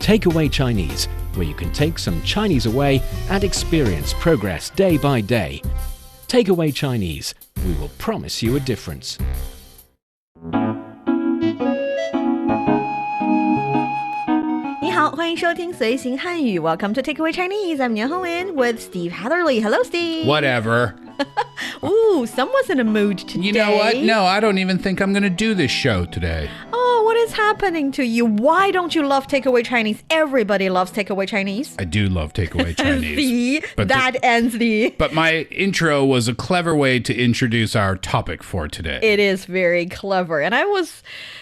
Takeaway Chinese, where you can take some Chinese away and experience progress day by day. Takeaway Chinese, we will promise you a difference. Welcome to Takeaway Chinese. I'm Niuniu with Steve Hatherley. Hello, Steve. Whatever. Ooh, someone's in a mood today. You know what? No, I don't even think I'm going to do this show today. Oh, what is happening to you? Why don't you love Takeaway Chinese? Everybody loves Takeaway Chinese. I do love Takeaway Chinese. See? That ends the... But my intro was a clever way to introduce our topic for today. It is very clever. And I was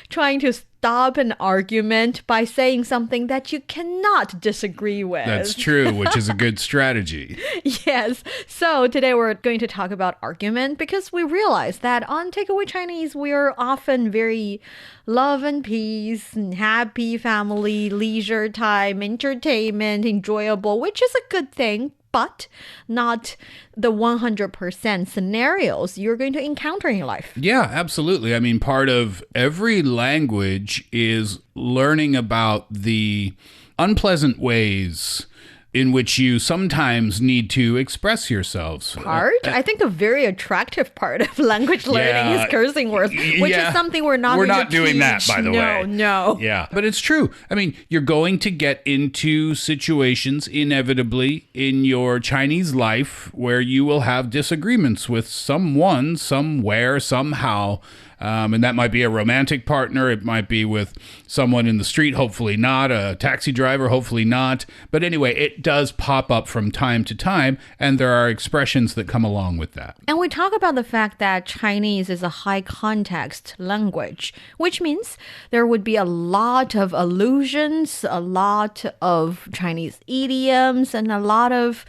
trying to stop an argument by saying something that you cannot disagree with. That's true, which is a good strategy. Yes. So today we're going to talk about argument because we realize that on Takeaway Chinese, we are often very love and peace and happy family, leisure time, entertainment, enjoyable, which is a good thing. But not the 100% scenarios you're going to encounter in your life. Yeah, absolutely. I mean, part of every language is learning about the unpleasant ways in which you sometimes need to express yourselves. I think a very attractive part of language learning is cursing words, which is something we're not doing teach. that, by the way. No. Yeah, but it's true. I mean, you're going to get into situations inevitably in your Chinese life where you will have disagreements with someone, somewhere, somehow. And that might be a romantic partner. It might be with someone in the street, hopefully not. A taxi driver, hopefully not. But anyway, it does pop up from time to time, and there are expressions that come along with that. And we talk about the fact that Chinese is a high context language, which means there would be a lot of allusions, a lot of Chinese idioms, and a lot of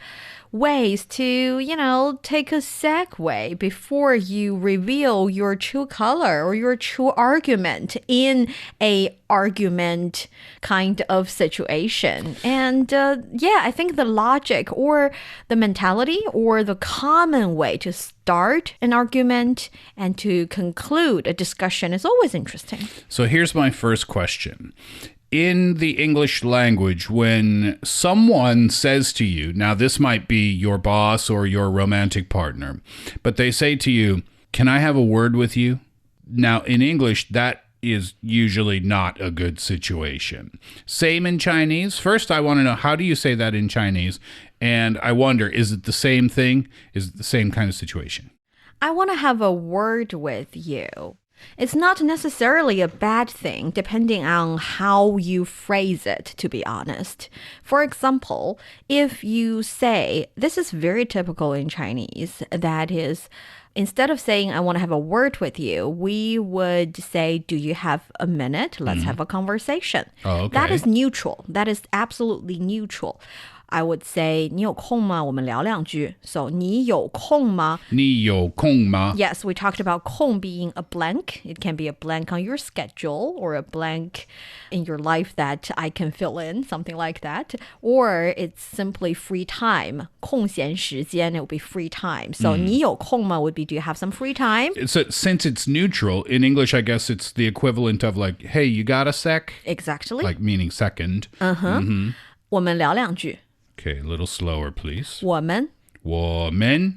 ways to, take a segue before you reveal your true color or your true argument in a argument kind of situation. And I think the logic or the mentality or the common way to start an argument and to conclude a discussion is always interesting. So here's my first question. In the English language, when someone says to you, now this might be your boss or your romantic partner, but they say to you, "Can I have a word with you?" Now, in English, that is usually not a good situation. Same in Chinese. First, I want to know, how do you say that in Chinese? And I wonder, is it the same thing? Is it the same kind of situation? I want to have a word with you. It's not necessarily a bad thing, depending on how you phrase it, to be honest. For example, if you say, this is very typical in Chinese, that is, instead of saying, I want to have a word with you, we would say, do you have a minute? Let's have a conversation. Oh, okay. That is neutral. That is absolutely neutral. I would say, 你有空吗？我们聊两句. So, 你有空吗？你有空吗? Yes, we talked about 空 being a blank. It can be a blank on your schedule or a blank in your life that I can fill in, something like that. Or it's simply free time. 空闲时间, it would be free time. So, 你有空吗 would be, do you have some free time? So, since it's neutral, in English, I guess it's the equivalent of like, hey, you got a sec? Exactly. Like meaning second. 我们聊两句. Okay, a little slower, please. 我们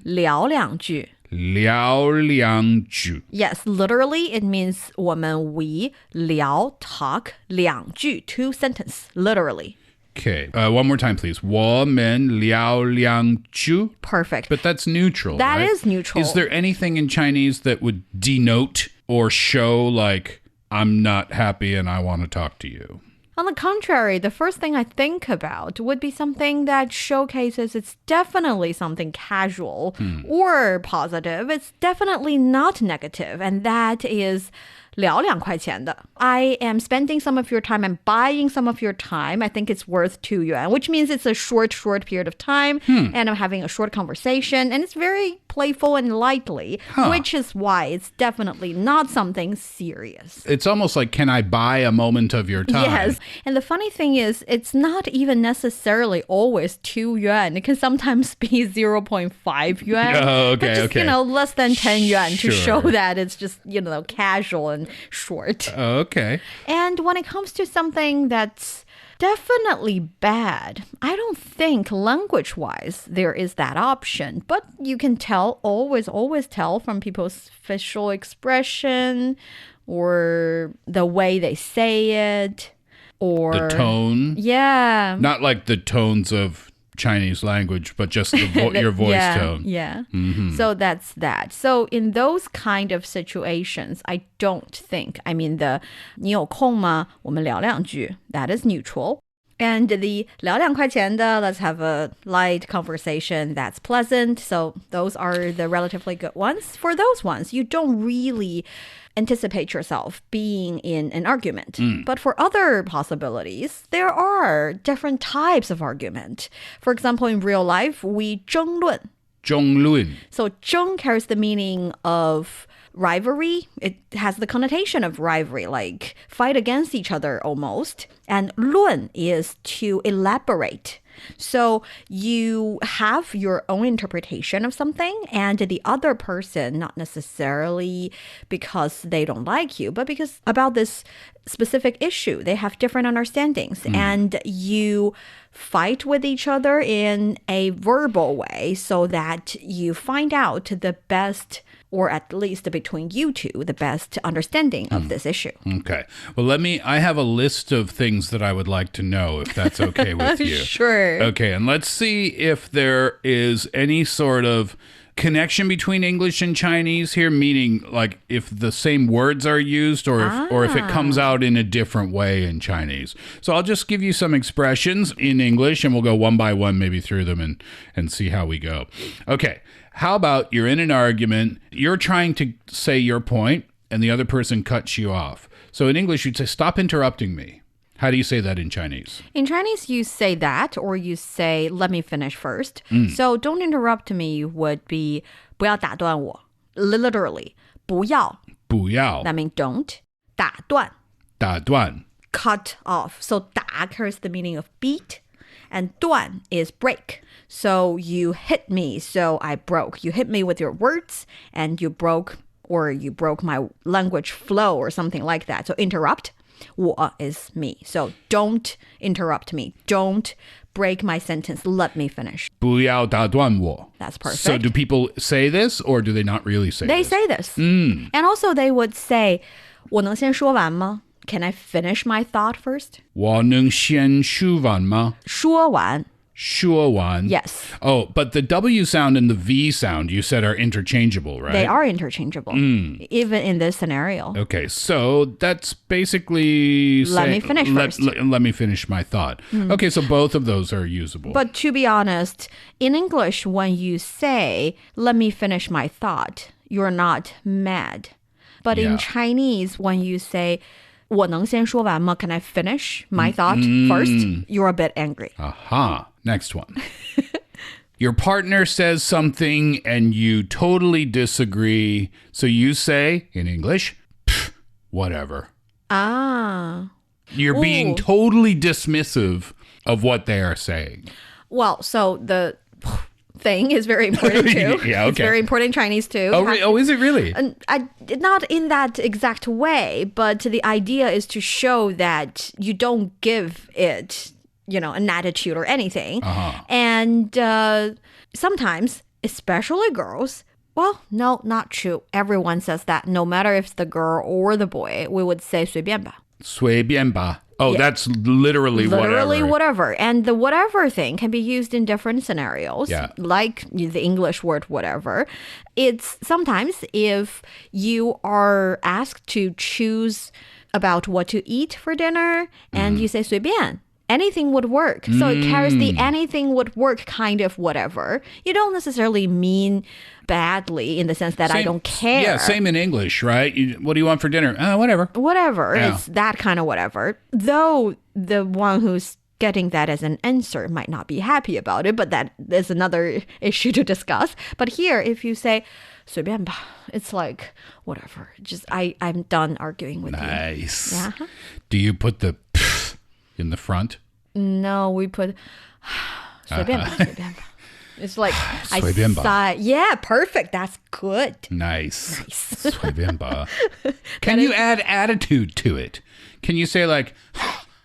聊两句. 聊两句. Yes, literally it means 我们 we 聊 talk 两句 two sentence, literally. Okay, one more time, please. 我们聊两句. Perfect. But that's neutral, That right? is neutral. Is there anything in Chinese that would denote or show like, I'm not happy and I want to talk to you? On the contrary, the first thing I think about would be something that showcases it's definitely something casual or positive. It's definitely not negative, and that is 聊2块钱的. I am spending some of your time and buying some of your time. I think it's worth 2 yuan, which means it's a short period of time, and I'm having a short conversation, and it's very playful and lightly, which is why it's definitely not something serious. It's almost like, can I buy a moment of your time? Yes, and the funny thing is, it's not even necessarily always 2 yuan. It can sometimes be 0.5 yuan. Oh, okay, but just, okay. Less than 10 yuan to show Sure. that it's just, casual and short. Okay. And when it comes to something that's Definitely bad. I don't think language-wise there is that option. But you can tell, always tell from people's facial expression or the way they say it or... The tone? Yeah. Not like the tones of Chinese language, but just your voice tone. Yeah. So that's that. So in those kind of situations, I don't think, I mean the 你有空吗？我们聊两句 that is neutral. And the 聊2块钱的 let's have a light conversation, that's pleasant. So those are the relatively good ones. For those ones, you don't really anticipate yourself being in an argument. But for other possibilities, there are different types of argument. For example, in real life, we 争论. 争论. So 争 carries the meaning of rivalry. It has the connotation of rivalry, like fight against each other almost. And 论 is to elaborate. So you have your own interpretation of something, and the other person, not necessarily because they don't like you, but because about this specific issue, they have different understandings, and you fight with each other in a verbal way so that you find out the best, or at least between you two, the best understanding of this issue. Okay. Well, I have a list of things that I would like to know, if that's okay with you. Sure. Okay, and let's see if there is any sort of connection between English and Chinese here, meaning like if the same words are used or if it comes out in a different way in Chinese. So I'll just give you some expressions in English and we'll go one by one maybe through them and see how we go. Okay. How about you're in an argument, you're trying to say your point, and the other person cuts you off. So in English, you'd say, stop interrupting me. How do you say that in Chinese? In Chinese, you say that, or you say, let me finish first. So don't interrupt me would be 不要打断我. Literally, 不要. 不要. That means don't. 打断. 打断. Cut off. So 打 carries the meaning of beat. And 断 is break. So you hit me, so I broke. You hit me with your words, and you broke my language flow or something like that. So interrupt, 我 is me. So don't interrupt me. Don't break my sentence. Let me finish. 不要打断我. That's perfect. So do people say this, or do they not really say They this? say this. And also they would say, 我能先说完吗? Can I finish my thought first? 我能先说完吗?说完.说完. Yes. Oh, but the W sound and the V sound you said are interchangeable, right? They are interchangeable, even in this scenario. Okay, so that's basically... Let me finish first. Let me finish my thought. Okay, so both of those are usable. But to be honest, in English, when you say, let me finish my thought, you're not mad. But in Chinese, when you say, 我能先说完吗? Can I finish my thought first? You're a bit angry. Aha. Next one. Your partner says something and you totally disagree. So you say, in English, whatever. You're being totally dismissive of what they are saying. Well, so the thing is very important too. Yeah, okay. It's very important in Chinese too. Oh, is it really? Not in that exact way, but the idea is to show that you don't give it, an attitude or anything. And sometimes, especially girls, well, no, not true. Everyone says that. No matter if it's the girl or the boy, we would say 随便吧. 随便吧. Oh, that's literally whatever. Literally whatever. And the whatever thing can be used in different scenarios, like the English word whatever. It's sometimes if you are asked to choose about what to eat for dinner and you say 随便. Anything would work. So it carries the anything would work kind of whatever. You don't necessarily mean badly in the sense that I don't care. Yeah, same in English, right? What do you want for dinner? Whatever. Whatever. Yeah. It's that kind of whatever. Though the one who's getting that as an answer might not be happy about it, but that is another issue to discuss. But here, if you say 随便吧, it's like, whatever. Just, I'm done arguing with you. Nice. Yeah. Do you put the in the front? No, we put 随便吧, 随便吧. It's like I 随便吧. sigh. Yeah, perfect. That's good. Nice. 随便吧. Can you add attitude to it? Can you say like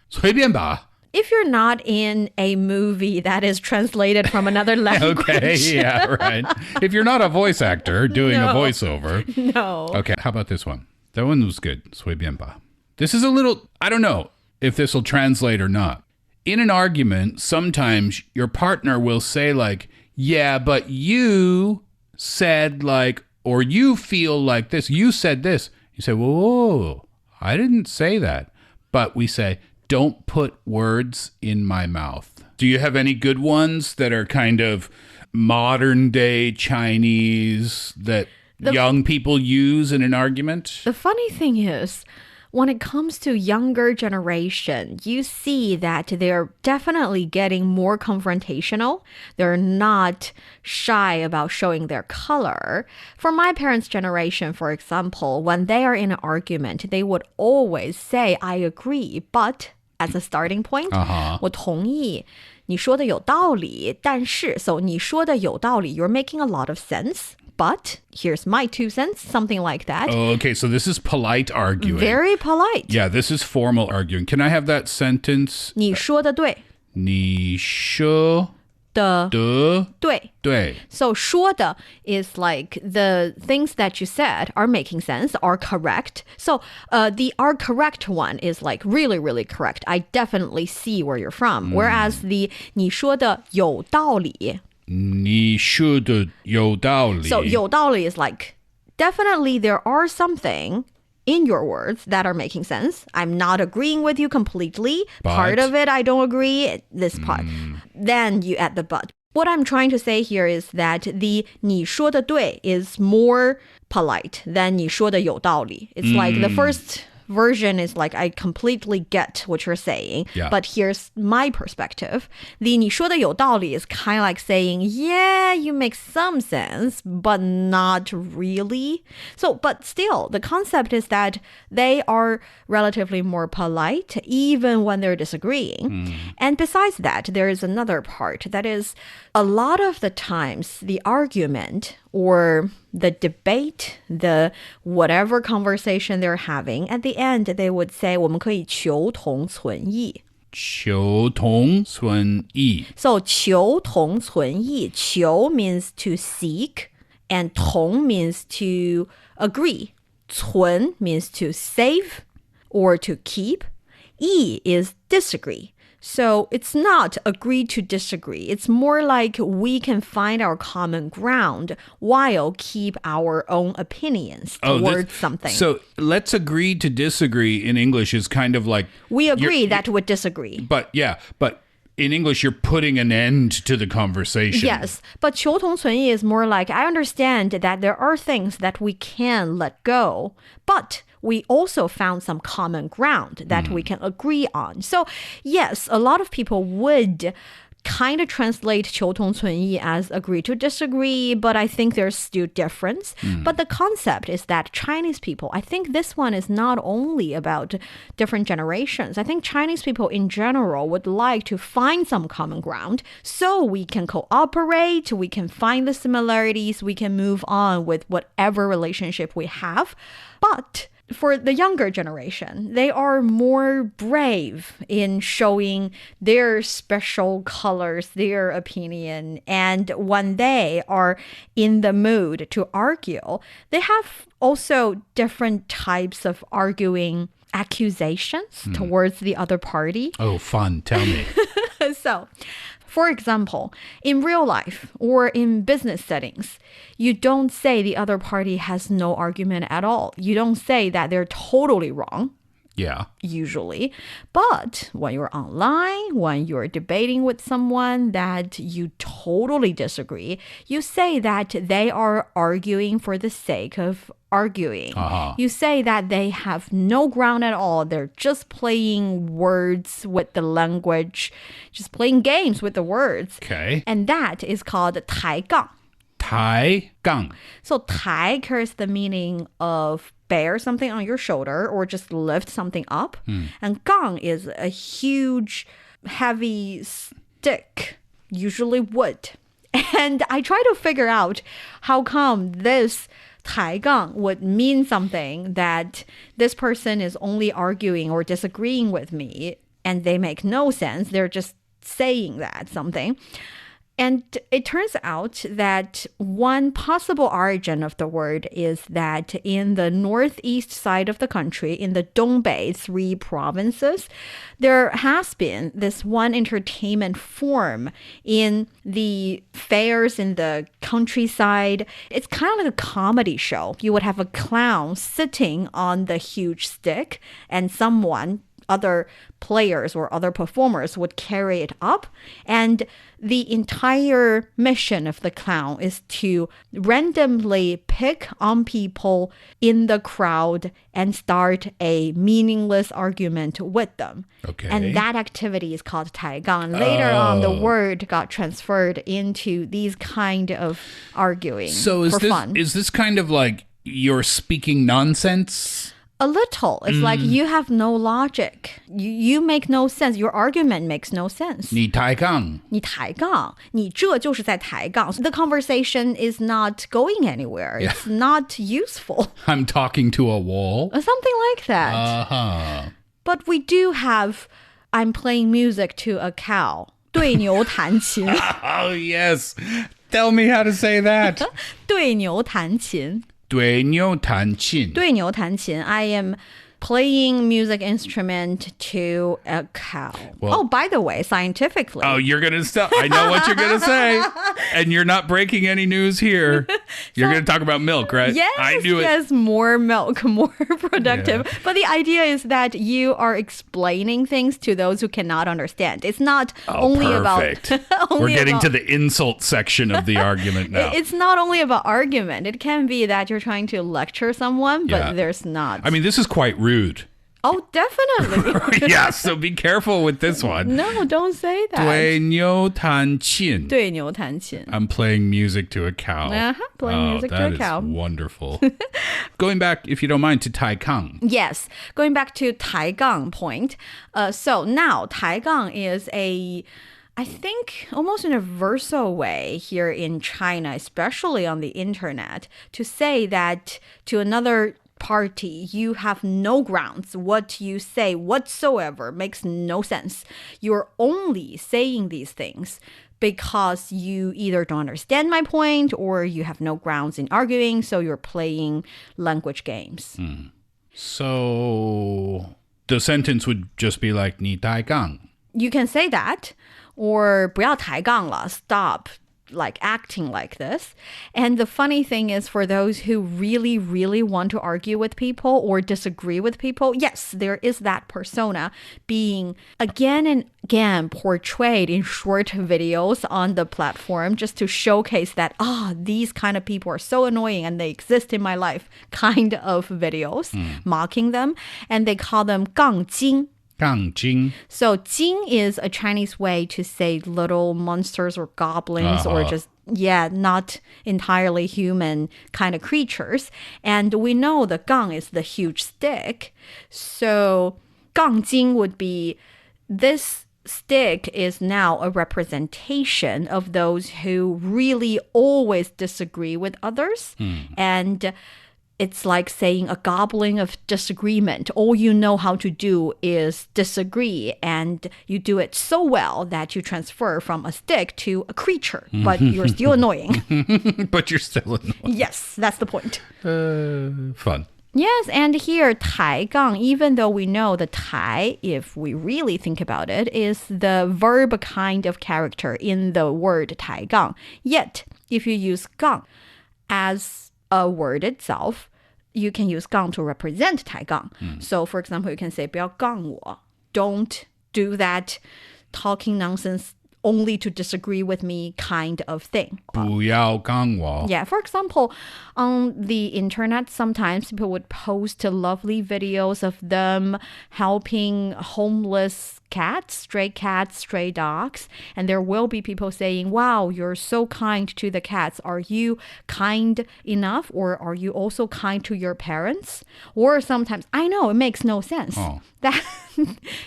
随便吧? if you're not in a movie that is translated from another language. Okay, yeah, right. If you're not a voice actor doing a No. voiceover. No. Okay, how about this one? That one was good. 随便吧. This is a little, I don't know if this will translate or not. In an argument, sometimes your partner will say like, yeah, but you said like, or you feel like this. You said this. You say, whoa, I didn't say that. But we say, don't put words in my mouth. Do you have any good ones that are kind of modern day Chinese that young people use in an argument? The funny thing is, when it comes to younger generation, you see that they're definitely getting more confrontational. They're not shy about showing their color. For my parents' generation, for example, when they are in an argument, they would always say, I agree, but as a starting point, 我同意，你说的有道理，但是 so 你说的有道理 you're making a lot of sense. But here's my 2 cents, something like that. Oh, okay, so this is polite arguing. Very polite. Yeah, this is formal arguing. Can I have that sentence? 你说的对。你说的对。对。 So 说的 is like the things that you said are making sense, are correct. So the are correct one is like really, really correct. I definitely see where you're from. Whereas the 你说的有道理你说的有道理. So 有道理 is like, definitely there are something in your words that are making sense. I'm not agreeing with you completely. Part of it I don't agree, this part. Then you add the but. What I'm trying to say here is that the 你说的对 is more polite than 你说的有道理. It's like the first version is like, I completely get what you're saying, but here's my perspective. The 你说的有道理 is kind of like saying, yeah, you make some sense, but not really. So, but still, the concept is that they are relatively more polite, even when they're disagreeing. And besides that, there is another part that is a lot of the times the argument or the debate, the whatever conversation they're having, at the end they would say 我们可以求同存异。求同存异. So 求同存异, 求 means to seek and 同 means to agree. 存 means to save or to keep. 异 is disagree. So it's not agree to disagree. It's more like we can find our common ground while keep our own opinions towards something. So let's agree to disagree in English is kind of like... We agree that we disagree. But in English, you're putting an end to the conversation. Yes, but 求同存异 is more like, I understand that there are things that we can let go, but we also found some common ground that we can agree on. So yes, a lot of people would kind of translate 求同存异 as agree to disagree, but I think there's still difference. But the concept is that Chinese people, I think this one is not only about different generations. I think Chinese people in general would like to find some common ground so we can cooperate, we can find the similarities, we can move on with whatever relationship we have. But for the younger generation, they are more brave in showing their special colors, their opinion. And when they are in the mood to argue, they have also different types of arguing accusations towards the other party. Oh, fun. Tell me. So, for example, in real life or in business settings, you don't say the other party has no argument at all. You don't say that they're totally wrong. Yeah. Usually. But when you're online, when you're debating with someone that you totally disagree, you say that they are arguing for the sake of arguing. You say that they have no ground at all. They're just playing words with the language, just playing games with the words. Okay. And that is called 抬杠. 抬杠. So 抬 carries the meaning of bear something on your shoulder or just lift something up. And 杠 is a huge, heavy stick, usually wood. And I try to figure out how come this 抬杠 would mean something that this person is only arguing or disagreeing with me and they make no sense. They're just saying that something. And it turns out that one possible origin of the word is that in the northeast side of the country, in the Dongbei 3 provinces, there has been this one entertainment form in the fairs in the countryside. It's kind of like a comedy show. You would have a clown sitting on the huge stick, and other players or other performers would carry it up, and the entire mission of the clown is to randomly pick on people in the crowd and start a meaningless argument with them. Okay. And that activity is called 抬杠. Later on, the word got transferred into these kind of arguing for fun. Is this kind of like you're speaking nonsense? A little. It's like you have no logic. You make no sense. Your argument makes no sense. 你抬杠.你抬杠. 你这就是在抬杠. The conversation is not going anywhere. Yeah. It's not useful. I'm talking to a wall. Something like that. Uh-huh. But we do have I'm playing music to a cow. 对牛弹琴. Oh, yes. Tell me how to say that. 对牛弹琴. 对牛弹琴. 对牛弹琴. I am playing music instrument to a cow. Well, by the way, scientifically. Oh, you're going to stop. I know what you're going to say. And you're not breaking any news here. You're going to talk about milk, right? Yes, I knew it. Yes, more milk, more productive. Yeah. But the idea is that you are explaining things to those who cannot understand. It's not only perfect. about... We're getting to the insult section of the argument now. It's not only about argument. It can be that you're trying to lecture someone, but there's not. I mean, this is quite rude. Oh, definitely. Yeah, so be careful with this one. No, don't say that. 对牛弹琴. 对牛弹琴. I'm playing music to a cow. Playing music to a cow. That is wonderful. Going back, if you don't mind, to 抬杠. Yes, going back to 抬杠 point. So now 抬杠 is I think almost universal way here in China, especially on the internet, to say that to another party, you have no grounds. What you say whatsoever makes no sense. You're only saying these things because you either don't understand my point or you have no grounds in arguing, so you're playing language games. So the sentence would just be like 你抬杠. You can say that, or 不要抬杠了, stop like acting like this. And the funny thing is, for those who really, really want to argue with people or disagree with people, yes, there is that persona being again and again portrayed in short videos on the platform just to showcase that, these kind of people are so annoying and they exist in my life kind of videos, mocking them. And they call them 杠精. 杠精. So 精 is a Chinese way to say little monsters or goblins or just, not entirely human kind of creatures. And we know the 杠 is the huge stick. So 杠精 would be this stick is now a representation of those who really always disagree with others. And it's like saying a goblin of disagreement. All you know how to do is disagree, and you do it so well that you transfer from a stick to a creature, but you're still annoying. But you're still annoying. Yes, that's the point. Fun. Yes, and here, 抬杠, even though we know the 抬, if we really think about it, is the verb kind of character in the word 抬杠. Yet, if you use 杠 as a word itself, you can use 杠 to represent 抬杠. So, for example, you can say 不要杠我. Don't do that talking nonsense only to disagree with me kind of thing. 不要杠我. Yeah, for example, on the internet, sometimes people would post lovely videos of them helping homeless cats, stray dogs. And there will be people saying, wow, you're so kind to the cats. Are you kind enough? Or are you also kind to your parents? Or sometimes, I know, it makes no sense. That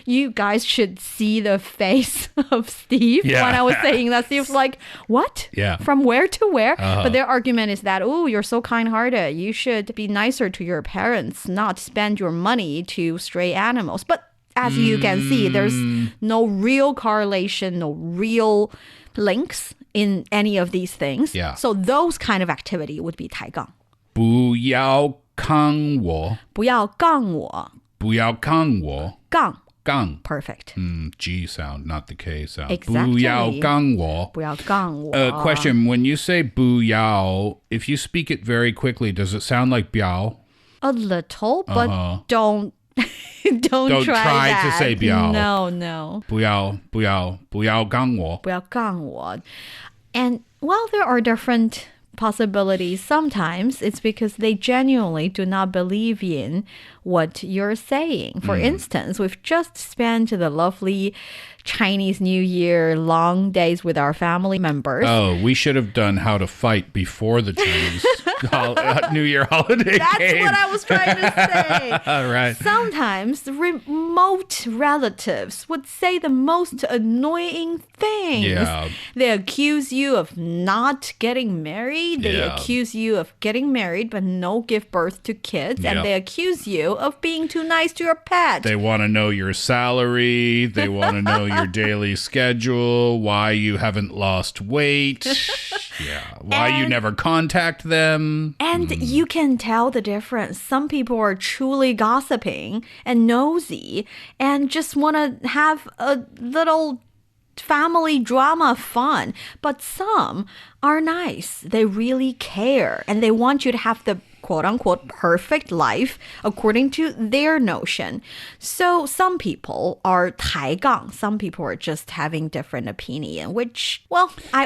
you guys should see the face of Steve when I was saying that. Steve was like, what? Yeah. From where to where? But their argument is that, you're so kind-hearted. You should be nicer to your parents, not spend your money to stray animals. But as you can see, there's no real correlation, no real links in any of these things. Yeah. So those kind of activity would be 抬杠。不要看我，不要杠我，不要看我，杠杠。 perfect. G sound, not the K sound. Exactly. 不要杠我。不要杠我。Question, when you say 不要, if you speak it very quickly, does it sound like 不要? A little, but don't Don't try that. to say 不要. No. 不要，不要，不要杠我。不要杠我. And while there are different possibilities, sometimes it's because they genuinely do not believe in what you're saying. For instance, we've just spent the lovely Chinese New Year long days with our family members. Oh, we should have done how to fight before the Chinese New Year holiday That's came. what I was trying to say. All right. Sometimes the remote relatives would say the most annoying things. Yeah. They accuse you of not getting married. They Yeah. accuse you of getting married but no give birth to kids. Yeah. And they accuse you of being too nice to your pet. They want to know your salary. They want to know your daily schedule, why you haven't lost weight, why you never contact them. And you can tell the difference. Some people are truly gossiping and nosy and just want to have a little family drama fun. But some are nice. They really care and they want you to have the quote-unquote perfect life according to their notion. So some people are 抬杠. Some people are just having different opinion, which, well, I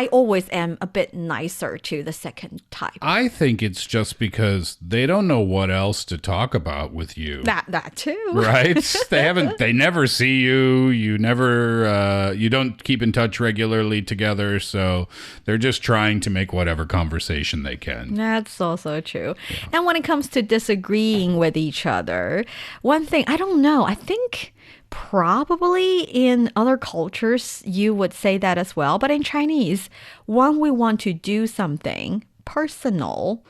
always am a bit nicer to the second type. I think it's just because they don't know what else to talk about with you. That too. Right? They never see you. You never, you don't keep in touch regularly together. So they're just trying to make whatever conversation they can. That's also true. Yeah. And when it comes to disagreeing with each other, one thing, I don't know, I think probably in other cultures you would say that as well. But in Chinese, when we want to do something personal,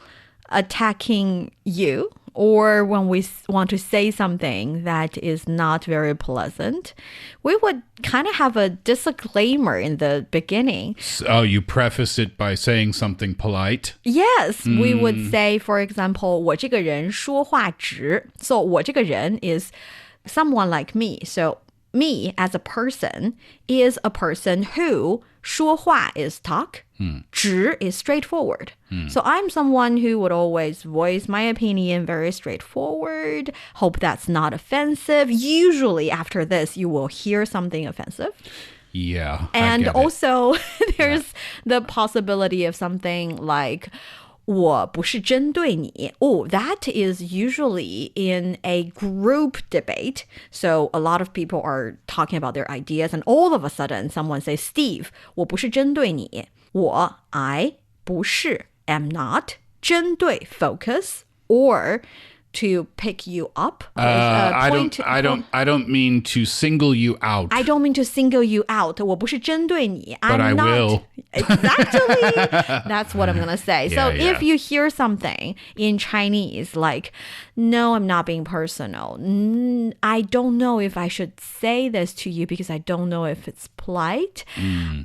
attacking you, or when we want to say something that is not very pleasant, we would kind of have a disclaimer in the beginning. Oh, you preface it by saying something polite? Yes, we would say, for example, 我这个人说话直. So 我这个人 is someone like me. So me as a person is a person who 说话 is talk. 直 is straightforward. So I'm someone who would always voice my opinion very straightforward. Hope that's not offensive. Usually after this, you will hear something offensive. Yeah. And also there's the possibility of something like 我不是针对你. Oh, that is usually in a group debate. So a lot of people are talking about their ideas and all of a sudden someone says, Steve, 我不是针对你. 我 I 不是 am not 针对 focus or to pick you up. I don't mean to single you out. I don't mean to single you out. 我不是针对你. But I will. Exactly. That's what I'm going to say. So Yeah. if you hear something in Chinese like, no, I'm not being personal. I don't know if I should say this to you because I don't know if it's polite.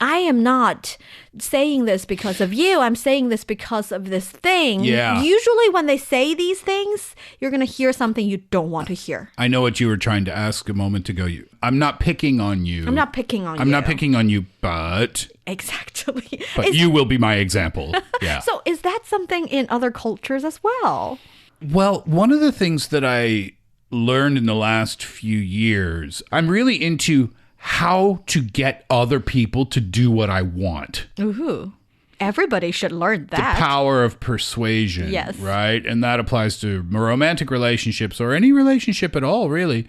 I am not saying this because of you. I'm saying this because of this thing. Yeah. Usually when they say these things, you're going to hear something you don't want to hear. I know what you were trying to ask a moment ago. I'm not picking on you. I'm not picking on you. I'm not picking on you, but... Exactly. But you will be my example. Yeah. So is that something in other cultures as well? Well, one of the things that I learned in the last few years, I'm really into how to get other people to do what I want. Ooh. Everybody should learn that. The power of persuasion. Yes. Right? And that applies to romantic relationships or any relationship at all, really.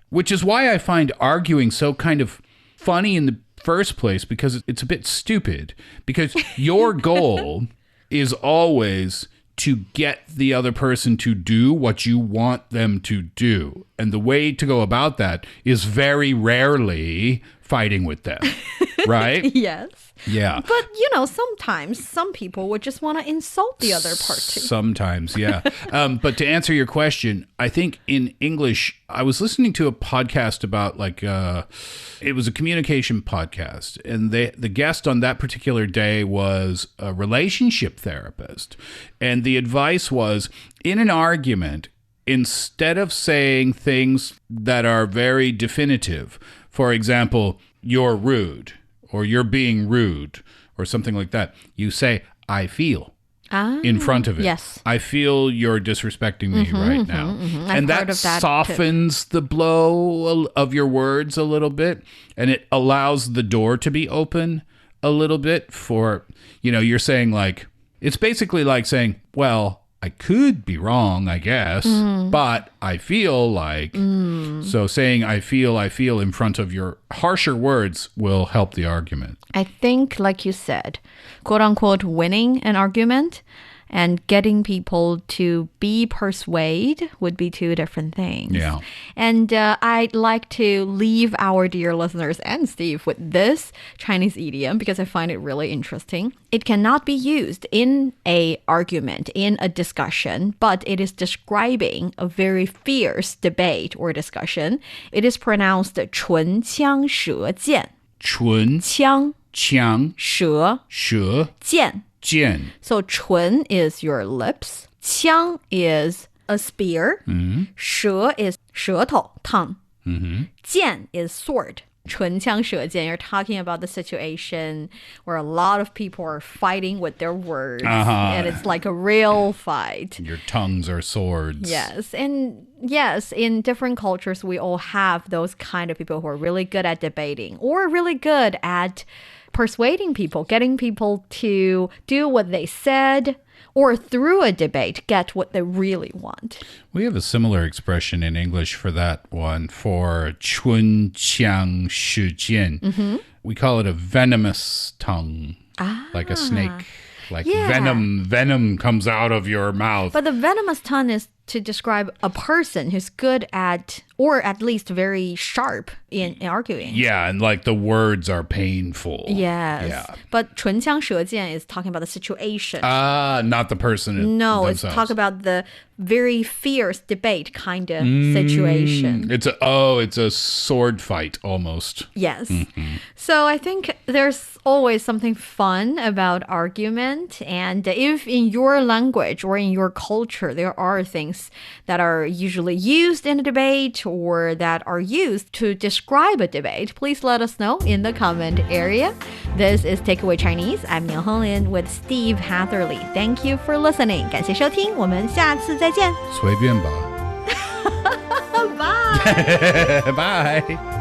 Which is why I find arguing so kind of funny in the first place, because it's a bit stupid. Because your goal is always to get the other person to do what you want them to do. And the way to go about that is very rarely fighting with them. right? Yes. Yeah. But, sometimes some people would just want to insult the other party. Sometimes, yeah. But to answer your question, I think in English, I was listening to a podcast about it was a communication podcast. And the guest on that particular day was a relationship therapist. And the advice was, in an argument, instead of saying things that are very definitive, for example, you're rude, or you're being rude, or something like that, you say, I feel. In front of it. Yes. I feel you're disrespecting me right now. And that softens the blow of your words a little bit, and it allows the door to be open a little bit for, you're saying it's basically like saying, well, I could be wrong, I guess, but I feel like. So saying I feel in front of your harsher words will help the argument. I think, like you said, quote unquote, winning an argument and getting people to be persuaded would be two different things. Yeah. And I'd like to leave our dear listeners and Steve with this Chinese idiom because I find it really interesting. It cannot be used in an argument, in a discussion, but it is describing a very fierce debate or discussion. It is pronounced 唇枪舌剑. 唇枪枪舌舌剑. 剑. So 唇 is your lips. 枪 is a spear. 舌 is 舌头 tongue. 剑 is sword. 唇枪舌剑. You're talking about the situation where a lot of people are fighting with their words. And it's like a real fight. Your tongues are swords. Yes. And yes, in different cultures, we all have those kind of people who are really good at debating or really good at persuading people, getting people to do what they said, or through a debate, get what they really want. We have a similar expression in English for that one, for 唇枪舌剑. We call it a venomous tongue, like a snake. Like venom comes out of your mouth. But the venomous tongue is to describe a person who's good at, or at least very sharp in arguing. Yeah, and the words are painful. Yes. Yeah. But 唇枪舌剑 is talking about the situation. Not the person No, themselves. it's talk about the very fierce debate kind of situation. It's a sword fight almost. Yes. So I think there's always something fun about argument. And if in your language or in your culture, there are things that are usually used in a debate or that are used to describe a debate, please let us know in the comment area. This is Takeaway Chinese. I'm Niu Honglin with Steve Hatherley. Thank you for listening. 感谢收听，我们下次再见。随便吧。Bye. Bye.